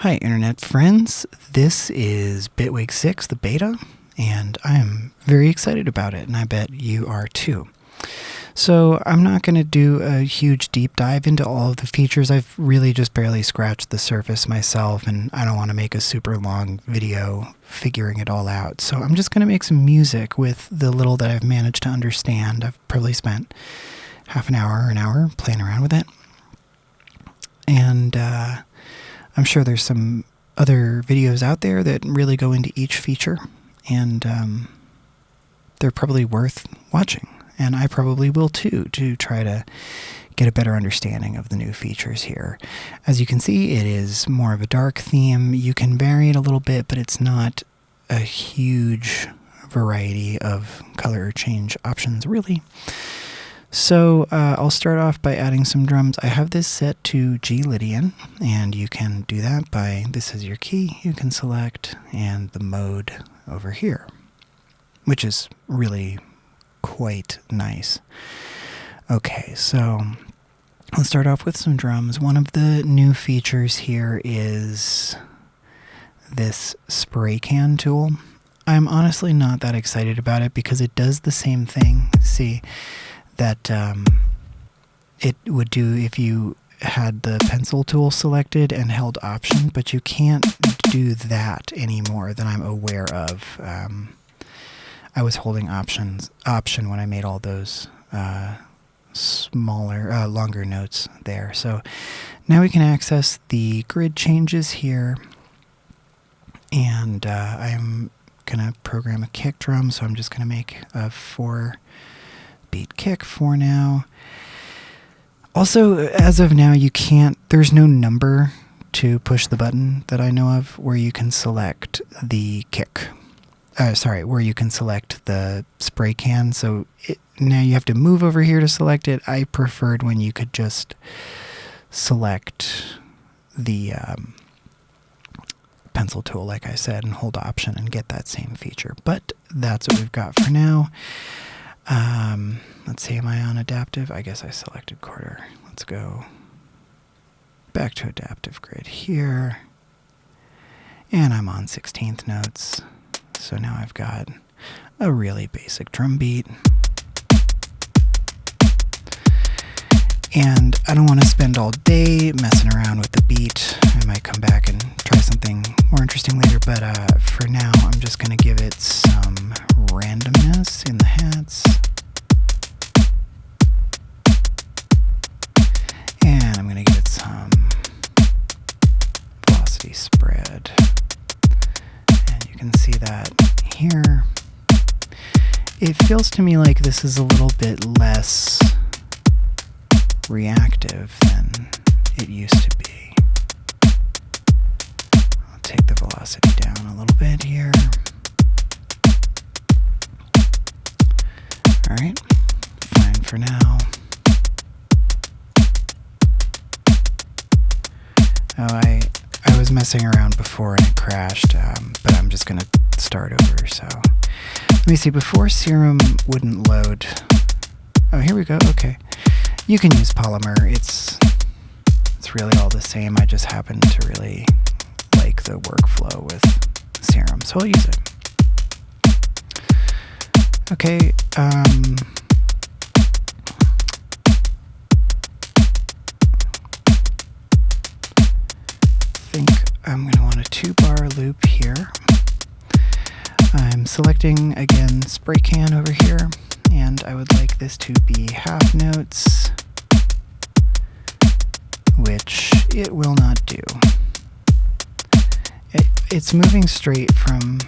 Hi Internet friends, this is Bitwig 6, the beta, and I am very excited about it, and I bet you are too. So I'm not going to do a huge deep dive into all of the features. I've really just barely scratched the surface myself, and I don't want to make a super long video figuring it all out. So I'm just going to make some music with the little that I've managed to understand. I've probably spent half an hour or an hour playing around with it. And I'm sure there's some other videos out there that really go into each feature, and they're probably worth watching. And I probably will too, to try to get a better understanding of the new features here. As you can see, it is more of a dark theme. You can vary it a little bit, but it's not a huge variety of color change options, really. So I'll start off by adding some drums. I have this set to G Lydian, and you can do that by, this is your key, you can select, and the mode over here, which is really quite nice. Okay, so let's start off with some drums. One of the new features here is this spray can tool. I'm honestly not that excited about it because it does the same thing. See, that it would do if you had the pencil tool selected and held Option, but you can't do that anymore that I'm aware of. I was holding Option when I made all those longer notes there. So now we can access the grid changes here, and I'm gonna program a kick drum, so I'm just gonna make a 4-beat kick for now. Also, as of now, there's no number to push the button that I know of where you can select the kick. Where you can select the spray can. So now you have to move over here to select it. I preferred when you could just select the pencil tool, like I said, and hold Option and get that same feature. But that's what we've got for now. Let's see, am I on adaptive? I guess I selected quarter. Let's go back to adaptive grid here. And I'm on 16th notes. So now I've got a really basic drum beat. And I don't want to spend all day messing around with the beat. I might come back and try something more interesting later, but for now I'm just going to give it some randomness in the hats. And I'm going to give it some velocity spread. And you can see that here. It feels to me like this is a little bit less reactive than it used to be. I'll take the velocity down a little bit here. Alright, fine for now. Oh, I was messing around before and it crashed, but I'm just going to start over. So let me see, before Serum wouldn't load. Oh, here we go, okay. You can use Polymer, it's really all the same. I just happen to really like the workflow with Serum, so I'll use it. Okay, I'm going to want a 2-bar loop here. I'm selecting, again, spray can over here, and I would like this to be half notes, which it will not do. It's moving straight from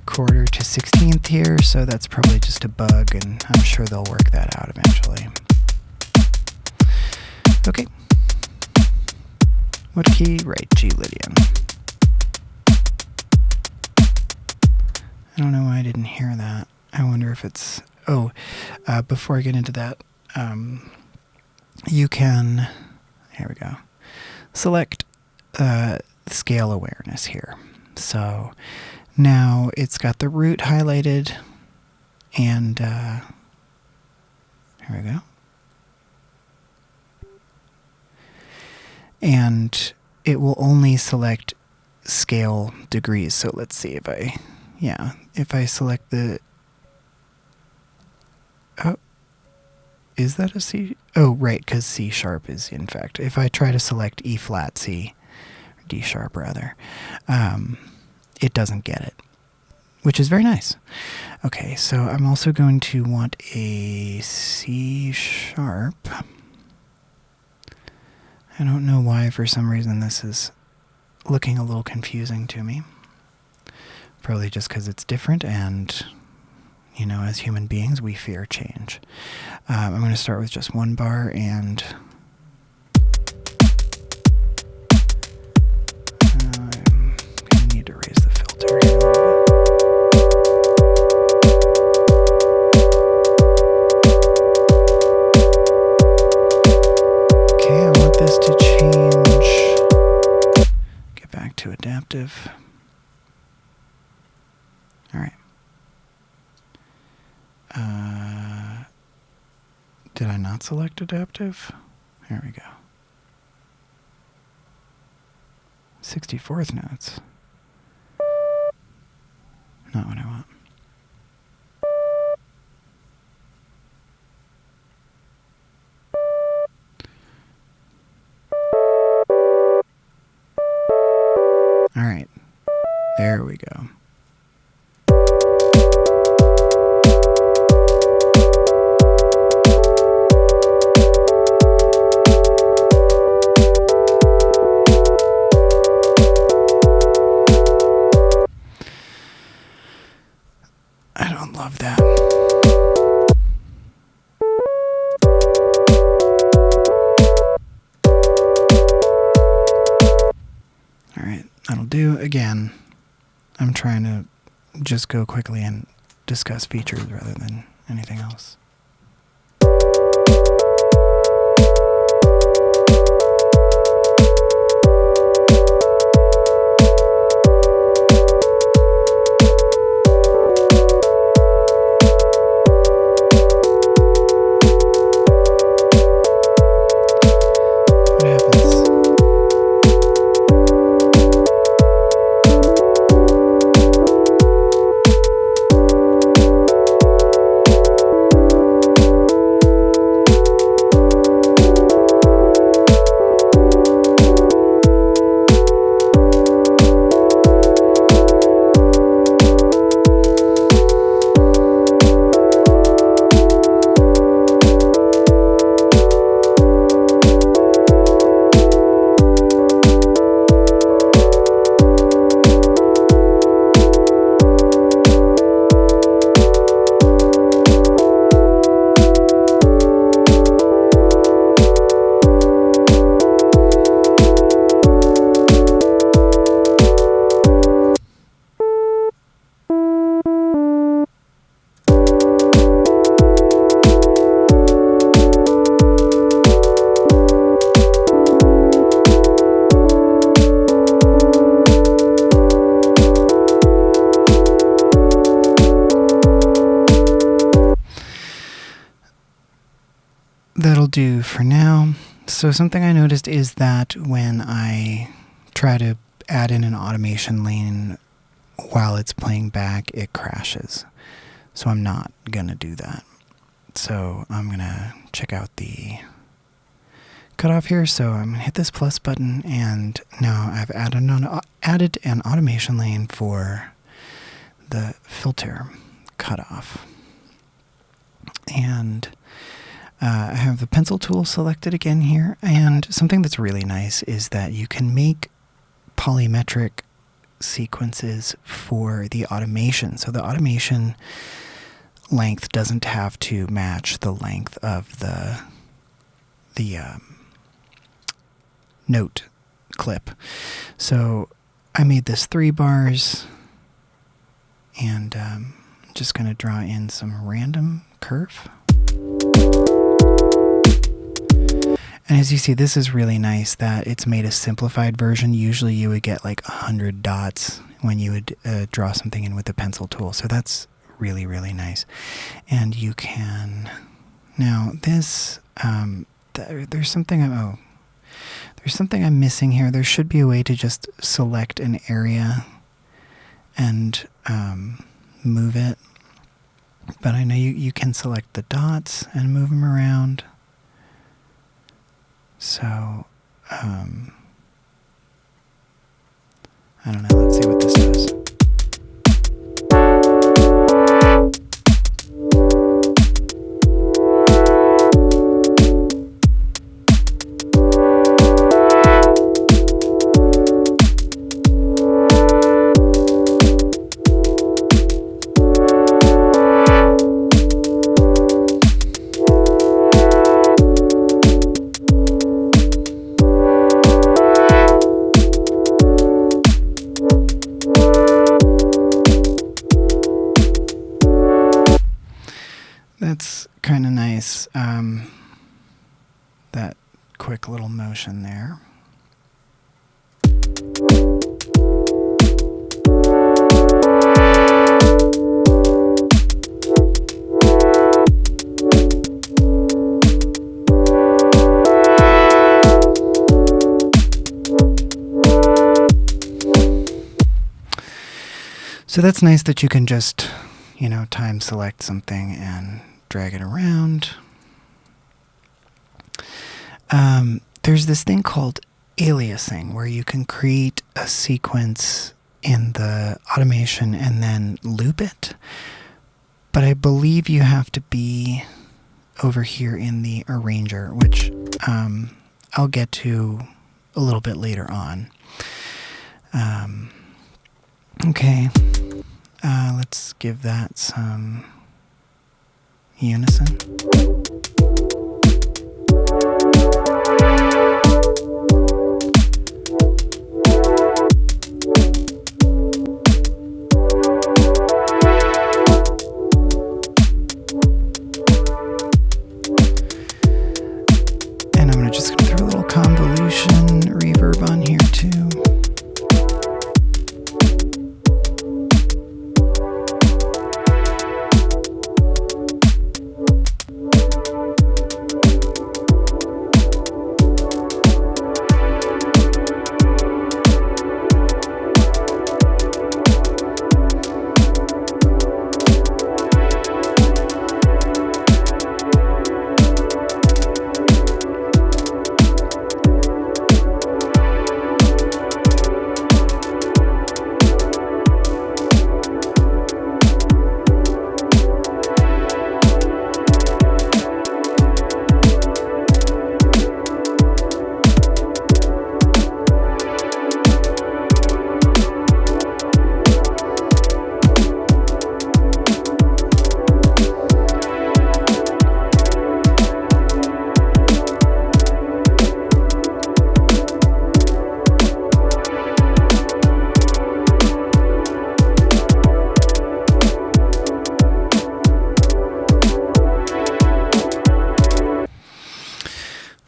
quarter to 16th here, so that's probably just a bug, and I'm sure they'll work that out eventually. Okay. What key? Right, G Lydian. I don't know why I didn't hear that. I wonder if it's... Oh, before I get into that, you can... Here we go. Select scale awareness here. So now it's got the root highlighted, and here we go. And it will only select scale degrees. So let's see if if I select the, oh, is that a C? Oh, right, because C sharp is in fact. If I try to select E flat C, or D sharp rather, it doesn't get it, which is very nice. Okay, so I'm also going to want a C sharp. I don't know why, for some reason, this is looking a little confusing to me. Probably just because it's different, and, you know, as human beings, we fear change. I'm going to start with just one bar, and I'm going to need to raise the filter here a little bit. Okay, I want this to change. Get back to adaptive. All right. Did I not select adaptive? Here we go. 64th notes. Not what I want. All right. There we go. I don't love that. All right, that'll do. Again, I'm trying to just go quickly and discuss features rather than anything else. That'll do for now. So something I noticed is that when I try to add in an automation lane while it's playing back, it crashes. So I'm not going to do that. So I'm going to check out the cutoff here. So I'm going to hit this plus button, and now I've added an automation lane for the filter cutoff. And I have the pencil tool selected again here, and something that's really nice is that you can make polymetric sequences for the automation. So the automation length doesn't have to match the length of the note clip. So I made this 3 bars, and I'm just going to draw in some random curve. And as you see, this is really nice that it's made a simplified version. Usually you would get like 100 dots when you would draw something in with the pencil tool. So that's really, really nice. And you can, now this, there's something There's something I'm missing here. There should be a way to just select an area and move it. But I know you can select the dots and move them around. So, I don't know. Let's see what this does. That's kind of nice, that quick little motion there. So that's nice that you can just, time select something and drag it around. There's this thing called aliasing where you can create a sequence in the automation and then loop it. But I believe you have to be over here in the arranger, which I'll get to a little bit later on. Okay, let's give that some unison. And I'm just going to throw a little convolution reverb on here too.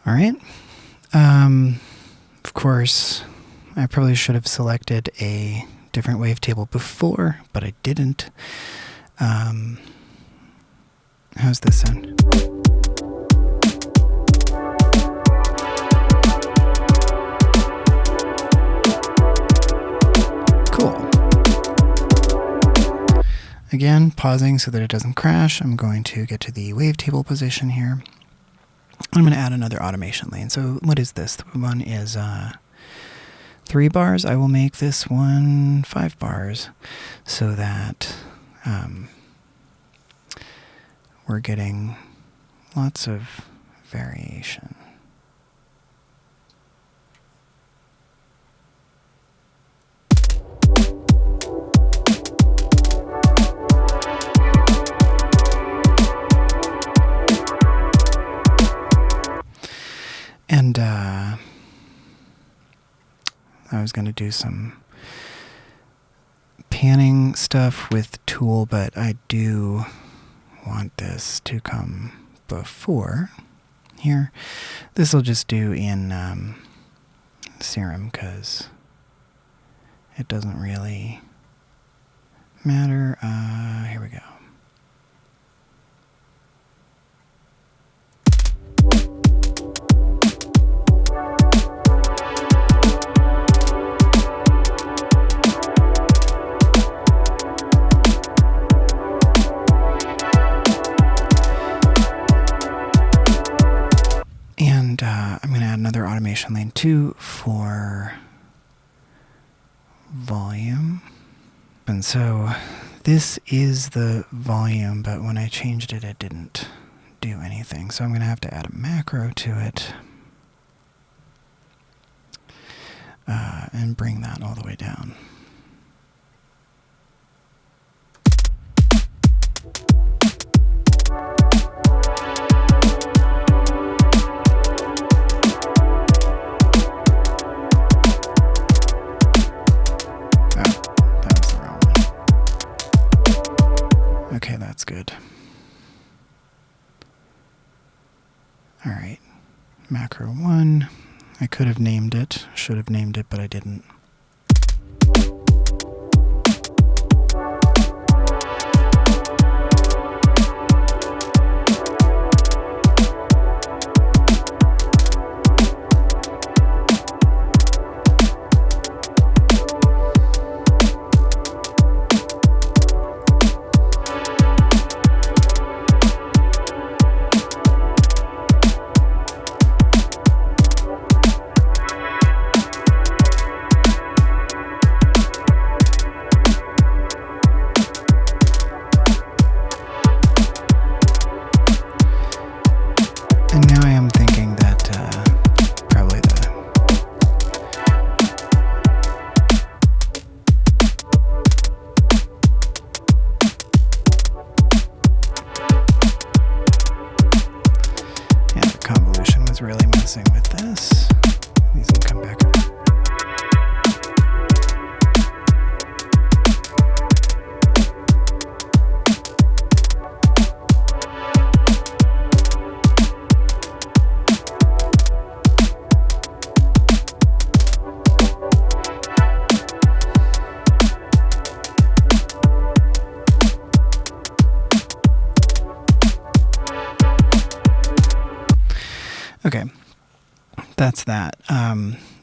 All right. Of course, I probably should have selected a different wavetable before, but I didn't. How's this sound? Cool. Again, pausing so that it doesn't crash. I'm going to get to the wavetable position here. I'm going to add another automation lane. So what is this? The one is 3 bars. I will make this one 5 bars so that we're getting lots of variation. And I was going to do some panning stuff with Tool, but I do want this to come before here. This will just do in Serum because it doesn't really matter. Here we go. combination lane 2 for volume. And so this is the volume, but when I changed it, it didn't do anything. So I'm going to have to add a macro to it and bring that all the way down. Okay, that's good. All right, macro 1. I could have named it, should have named it, but I didn't. And now I am thinking that probably the convolution was really messing with this. These can come back up. Okay, that's that.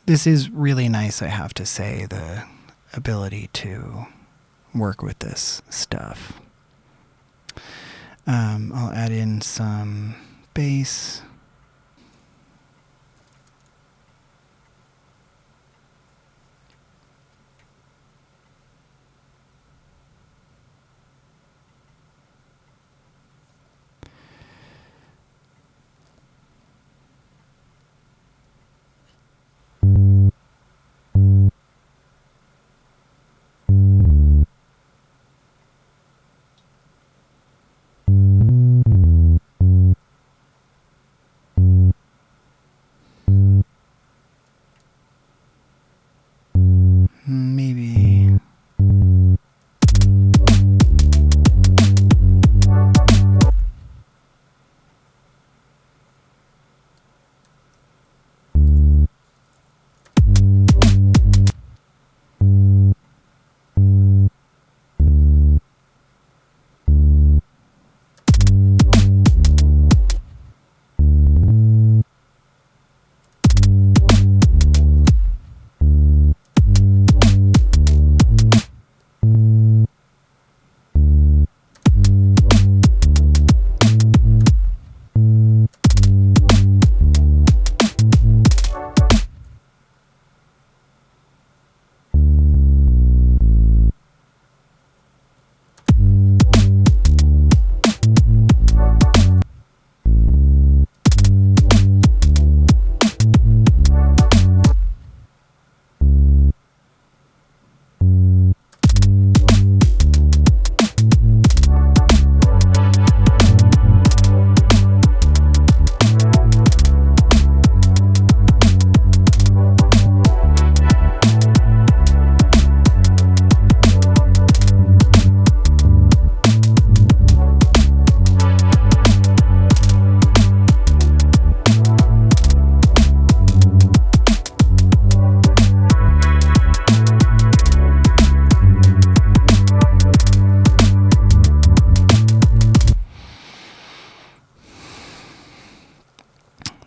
This is really nice, I have to say, the ability to work with this stuff. I'll add in some bass. Maybe.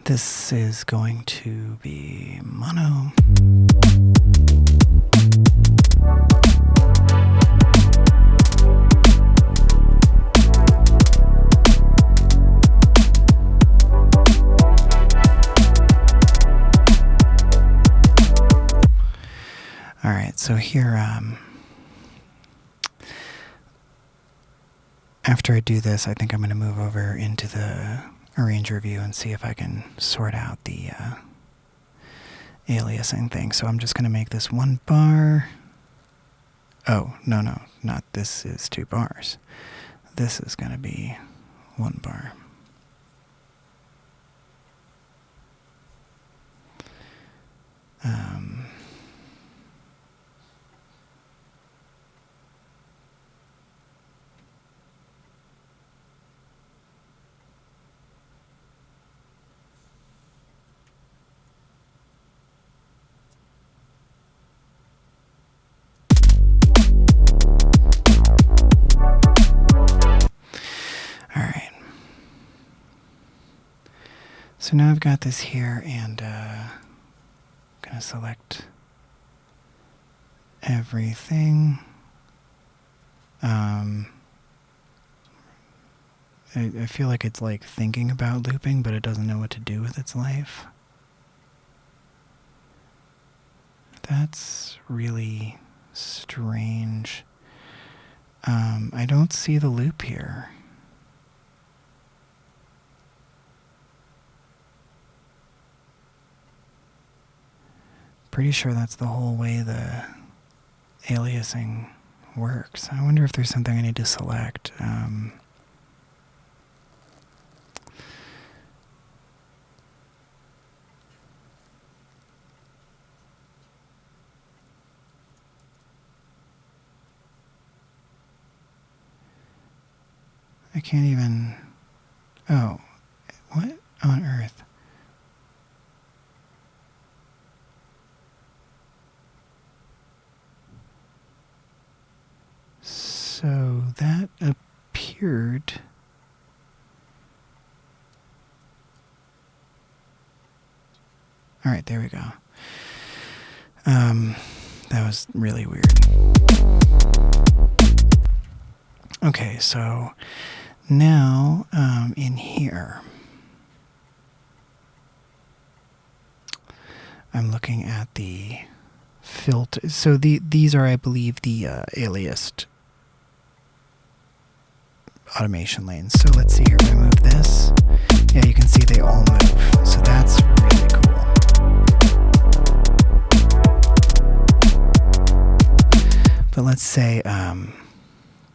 This is going to be mono. Alright, so here, after I do this, I think I'm going to move over into the arranger view and see if I can sort out the aliasing thing. So I'm just going to make this 1 bar. Oh, no, not this is 2 bars. This is going to be 1 bar. Alright. So now I've got this here, and I'm going to select everything. I feel like it's like thinking about looping, but it doesn't know what to do with its life. That's really strange. I don't see the loop here. Pretty sure that's the whole way the aliasing works. I wonder if there's something I need to select. I can't even... Oh, what on earth? So that appeared... Alright, there we go. That was really weird. Okay, so now in here, I'm looking at the filter. So these are, I believe, the aliased automation lanes. So let's see here. If I move this, yeah, you can see they all move. So that's really cool. But let's say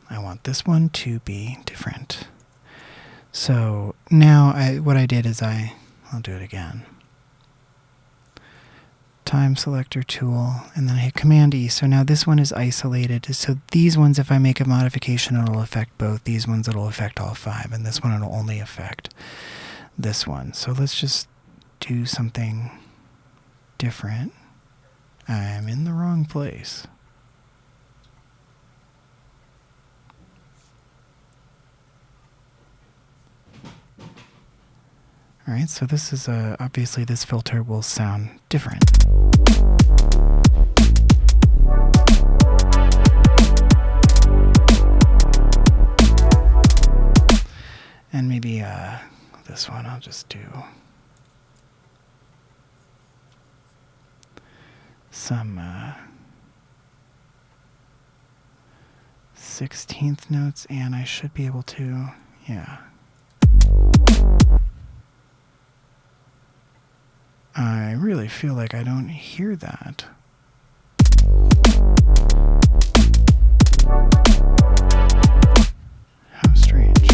I want this one to be different. So now what I did is I'll do it again. Time selector tool, and then I hit Command E. So now this one is isolated. So these ones, if I make a modification, it'll affect both. These ones, it'll affect all 5. And this one, it'll only affect this one. So let's just do something different. I'm in the wrong place. Alright, so this is obviously this filter will sound different. And maybe this one I'll just do some 16th notes, and I should be able to, yeah. I really feel like I don't hear that. How strange.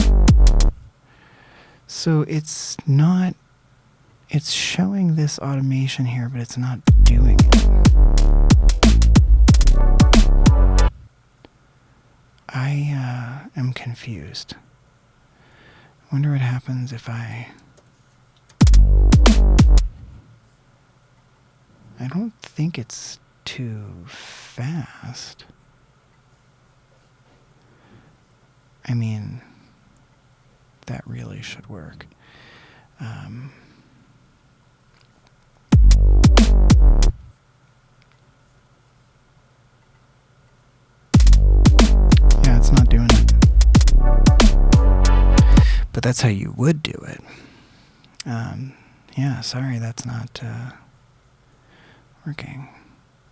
So it's not, it's showing this automation here, but it's not doing it. I am confused. I wonder what happens if I don't think it's too fast. I mean, that really should work. Yeah, it's not doing it. But that's how you would do it. Yeah, sorry, that's not working.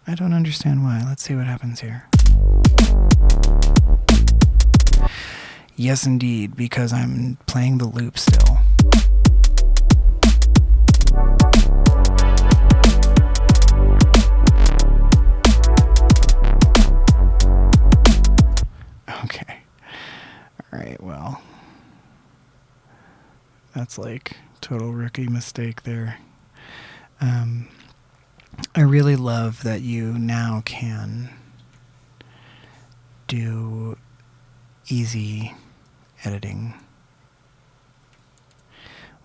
I don't understand why. Let's see what happens here. Yes, indeed, because I'm playing the loop still. Okay. All right, well, that's like total rookie mistake there. I really love that you now can do easy editing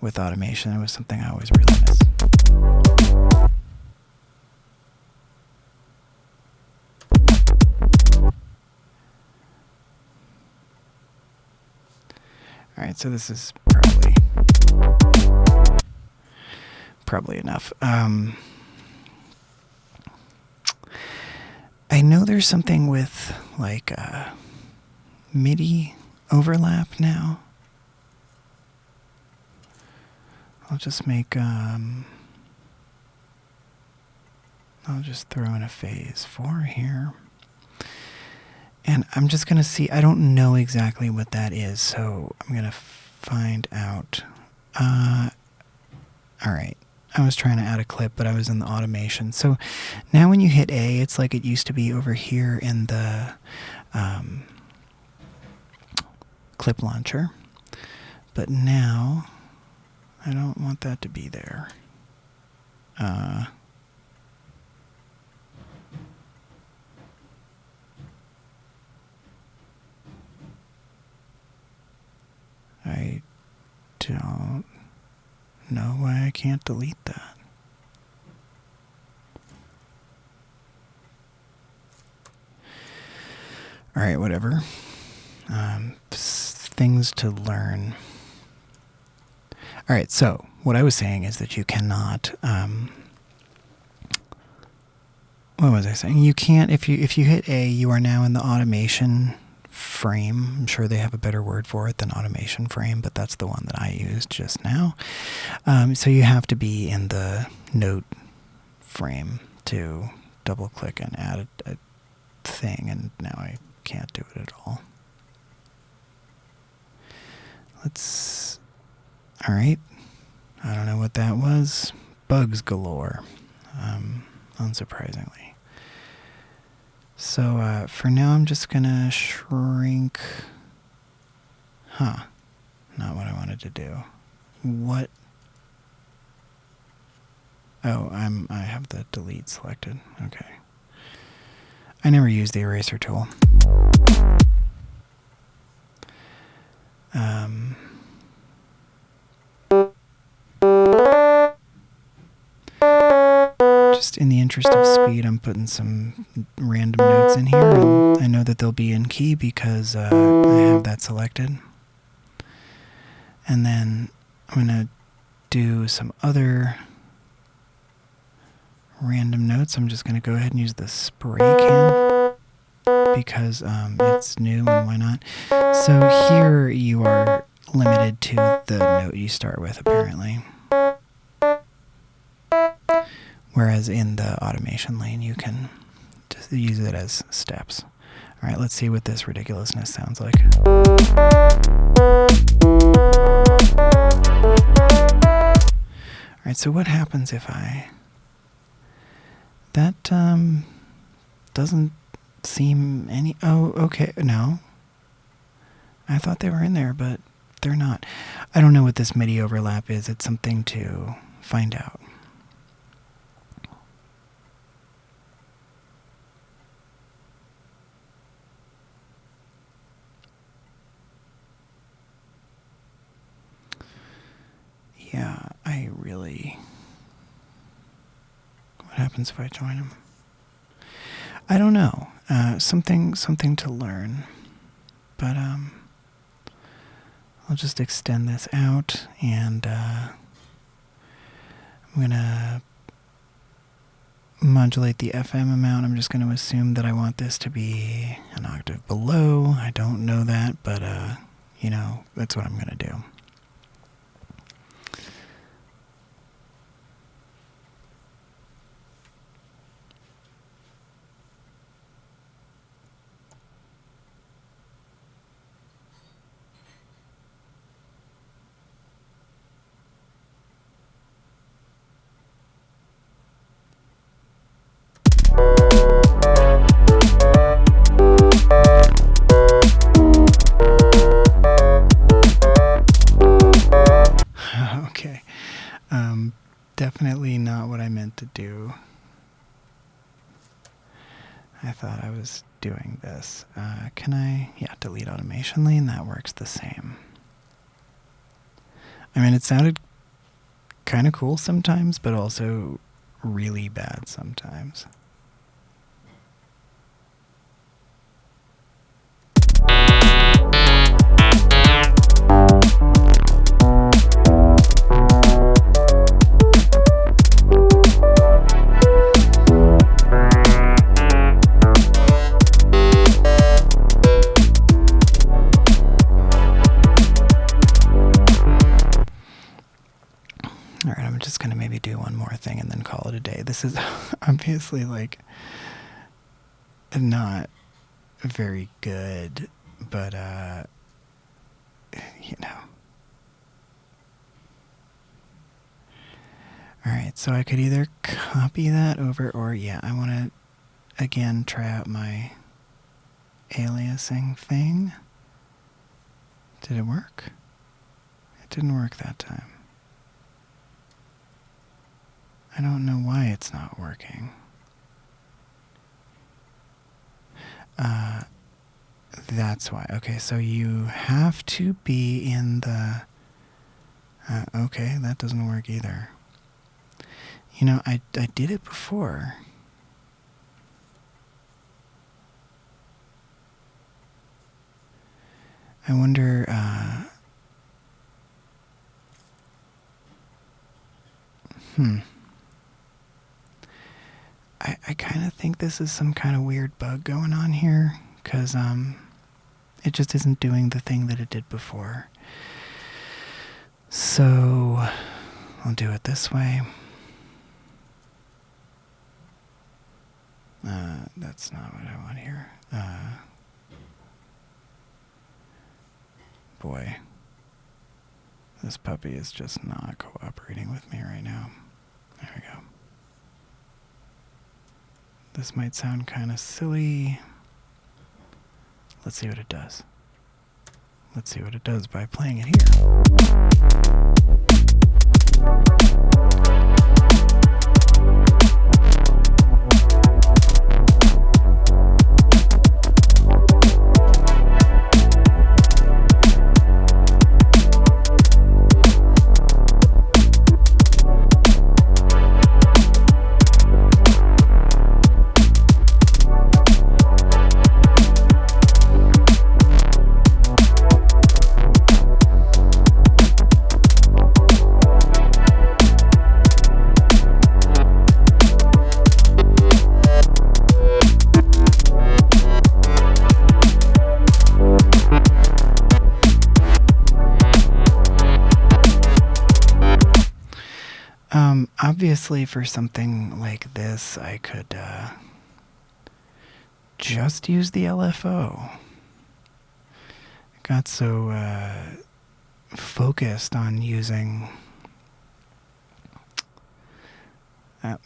with automation. It was something I always really miss. All right, so this is probably enough. I know there's something with like MIDI overlap now. I'll just make I'll just throw in a phase 4 here. And I'm just going to see, I don't know exactly what that is, so I'm going to find out. All right. I was trying to add a clip, but I was in the automation. So now when you hit A, it's like it used to be over here in the clip launcher. But now, I don't want that to be there. I don't know why I can't delete that. All right, whatever. Things to learn. All right, so what I was saying is that you cannot. What was I saying? You can't, if you hit A, you are now in the automation frame. I'm sure they have a better word for it than automation frame, but that's the one that I used just now. So you have to be in the note frame to double click and add a thing, and now I can't do it at all. All right. I don't know what that was. Bugs galore, unsurprisingly. So for now, I'm just going to shrink. Not what I wanted to do. What? Oh, I have the delete selected. Okay. I never use the eraser tool. Just in the interest of speed, I'm putting some random notes in here, and I know that they'll be in key because I have that selected. And then I'm going to do some other random notes. I'm just going to go ahead and use the spray can because it's new, and why not? So here you are limited to the note you start with, apparently. Whereas in the automation lane, you can just use it as steps. All right, let's see what this ridiculousness sounds like. All right, so what happens if that doesn't seem any, oh, okay, no. I thought they were in there, but they're not. I don't know what this MIDI overlap is. It's something to find out. Yeah, I really... What happens if I join him? I don't know. Something to learn. But I'll just extend this out, and I'm gonna modulate the FM amount. I'm just going to assume that I want this to be an octave below. I don't know that, but you know, that's what I'm going to do. was doing this. Can I, yeah, delete automation lane? That works the same. I mean, it sounded kind of cool sometimes, but also really bad sometimes. Alright, I'm just going to maybe do one more thing and then call it a day. This is obviously, like, not very good, but, you know. Alright, so I could either copy that over, or, yeah, I want to, again, try out my aliasing thing. Did it work? It didn't work that time. I don't know why it's not working. That's why. Okay, so you have to be in the... okay, that doesn't work either. You know, I did it before. I wonder... I kind of think this is some kind of weird bug going on here, because it just isn't doing the thing that it did before. So I'll do it this way. That's not what I want here. Boy, this puppy is just not cooperating with me right now. There we go. This might sound kind of silly. Let's see what it does. Let's see what it does by playing it here. Obviously, for something like this, I could just use the LFO. I got so focused on using...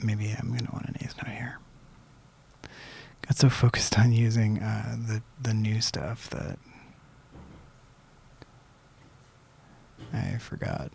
maybe I'm going to want an eighth note here. Got so focused on using the new stuff that I forgot.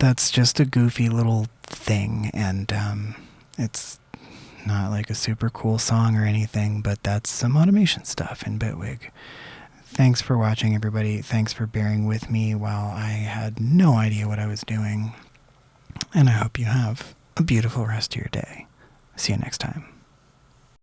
that's just a goofy little thing, and it's not like a super cool song or anything, but that's some automation stuff in Bitwig. Thanks for watching, everybody. Thanks for bearing with me while I had no idea what I was doing. And I hope you have a beautiful rest of your day. See you next time.